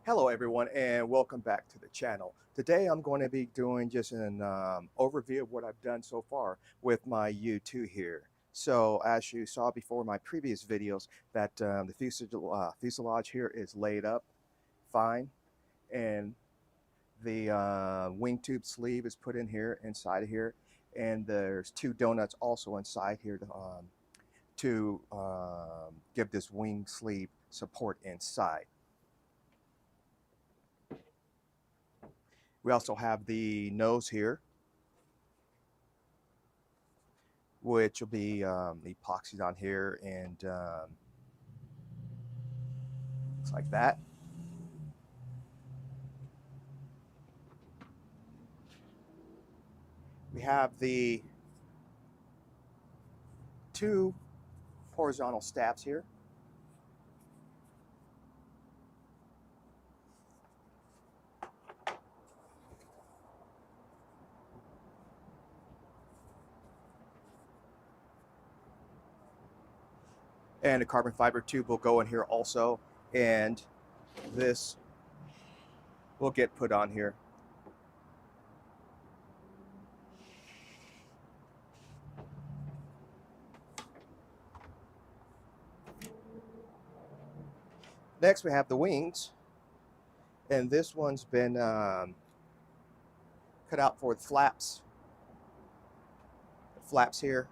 Hello everyone and welcome back to the channel. Today I'm going to be doing just an overview of what I've done so far with my U-2 here. So as you saw before in my previous videos that the fuselage here is laid up fine, and the wing tube sleeve is put in here inside of here, and there's two donuts also inside here to give this wing sleeve support inside. We also have the nose here, which will be epoxied on here, and it's like that. We have the two horizontal stabs here. And a carbon fiber tube will go in here also, and this will get put on here. Next we have the wings, and this one's been cut out for the flaps. The flaps here,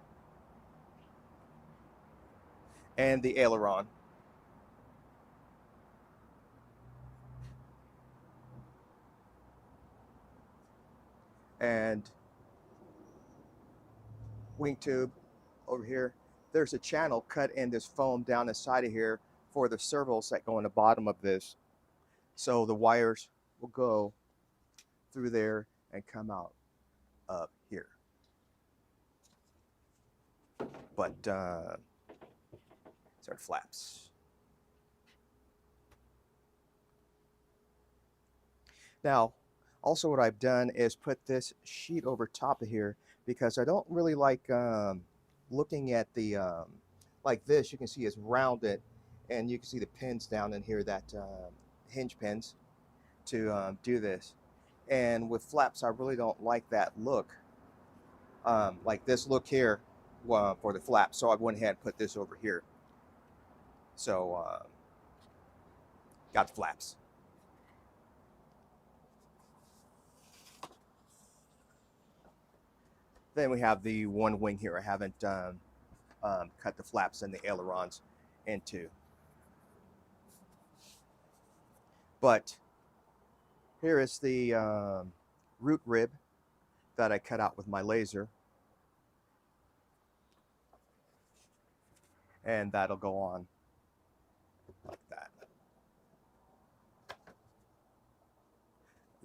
and the aileron. And wing tube over here. There's a channel cut in this foam down the side of here for the servos that go in the bottom of this. So the wires will go through there and come out up here. But these are flaps. Now, also what I've done is put this sheet over top of here because I don't really like looking at the, like this, you can see it's rounded, and you can see the pins down in here, that hinge pins to do this. And with flaps, I really don't like that look, like this look here for the flaps. So I went ahead and put this over here. So got the flaps. Then we have the one wing here. I haven't cut the flaps and the ailerons into. But here is the root rib that I cut out with my laser. And that'll go on like that.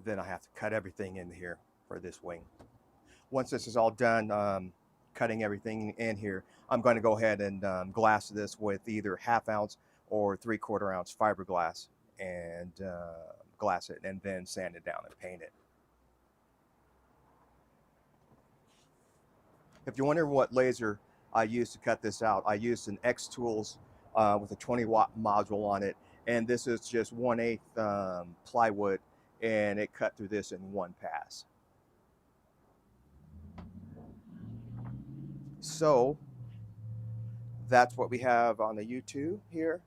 Then I have to cut everything in here for this wing. Once this is all done, cutting everything in here, I'm going to go ahead and glass this with either 1/2 ounce or 3/4 ounce fiberglass, and glass it, and then sand it down and paint it. If you're wondering what laser I used to cut this out, I used an X Tools with a 20-watt module on it, and this is just 1/8 plywood, and it cut through this in one pass. So that's what we have on the U-2 here.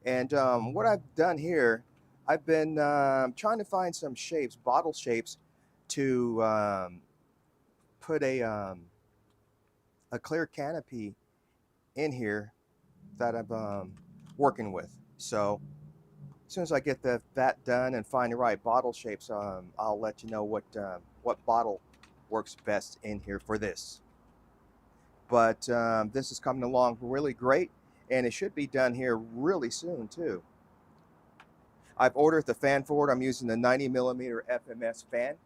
And what I've done here, I've been trying to find some shapes, bottle shapes, to put a clear canopy in here that I'm working with. So as soon as I get that done and find the right bottle shapes, I'll let you know what bottle works best in here for this. But this is coming along really great, and it should be done here really soon too. I've ordered the fan for it. I'm using the 90mm FMS fan,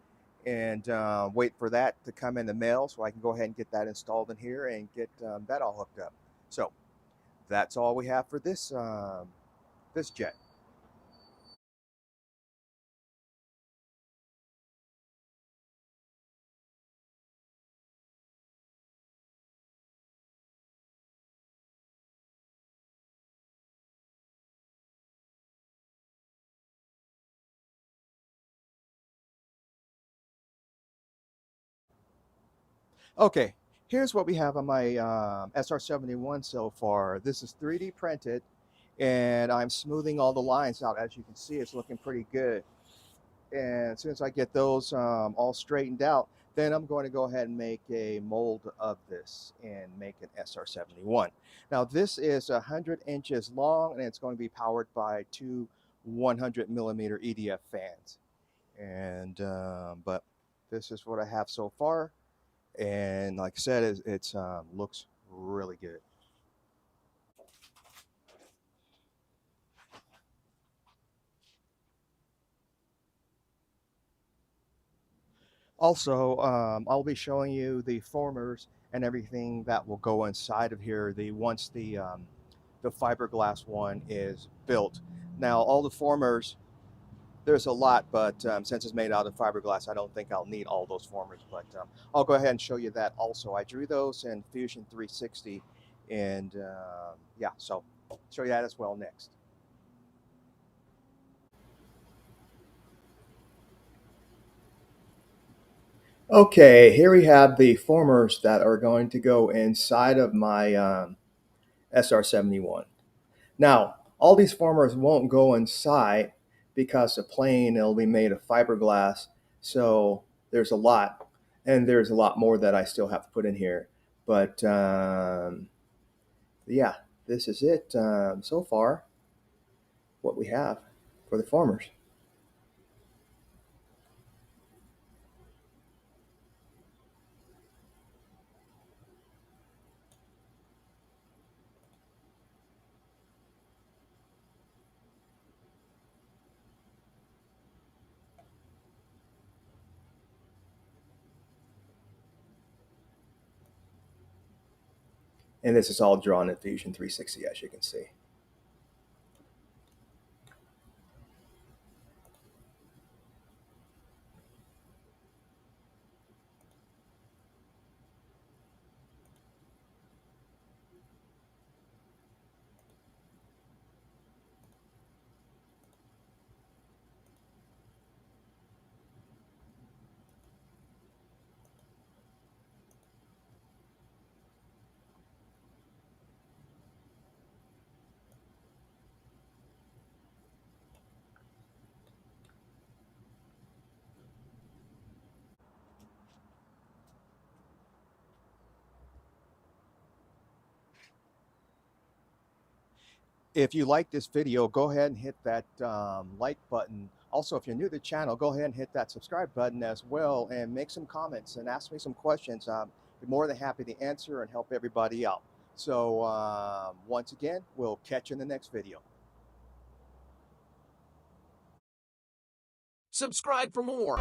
and wait for that to come in the mail so I can go ahead and get that installed in here and get that all hooked up. So that's all we have for this this jet. Okay, here's what we have on my SR-71 so far. This is 3D printed, and I'm smoothing all the lines out. As you can see, it's looking pretty good. And as soon as I get those all straightened out, then I'm going to go ahead and make a mold of this and make an SR-71. Now this is 100 inches long, and it's going to be powered by two 100 millimeter EDF fans. And but this is what I have so far, and like I said, it's looks really good. Also, I'll be showing you the formers and everything that will go inside of here. The once the fiberglass one is built. Now, all the formers, there's a lot, but since it's made out of fiberglass, I don't think I'll need all those formers. But I'll go ahead and show you that also. I drew those in Fusion 360, and yeah, so show you that as well next. Okay, here we have the formers that are going to go inside of my SR-71. Now, all these formers won't go inside because the plane it'll be made of fiberglass. So there's a lot, and there's a lot more that I still have to put in here. But yeah, this is it so far. What we have for the formers. And this is all drawn in Fusion 360, as you can see. If you like this video, go ahead and hit that like button. Also, if you're new to the channel, go ahead and hit that subscribe button as well, and make some comments and ask me some questions. Be more than happy to answer and help everybody out. So once again, we'll catch you in the next video. Subscribe for more.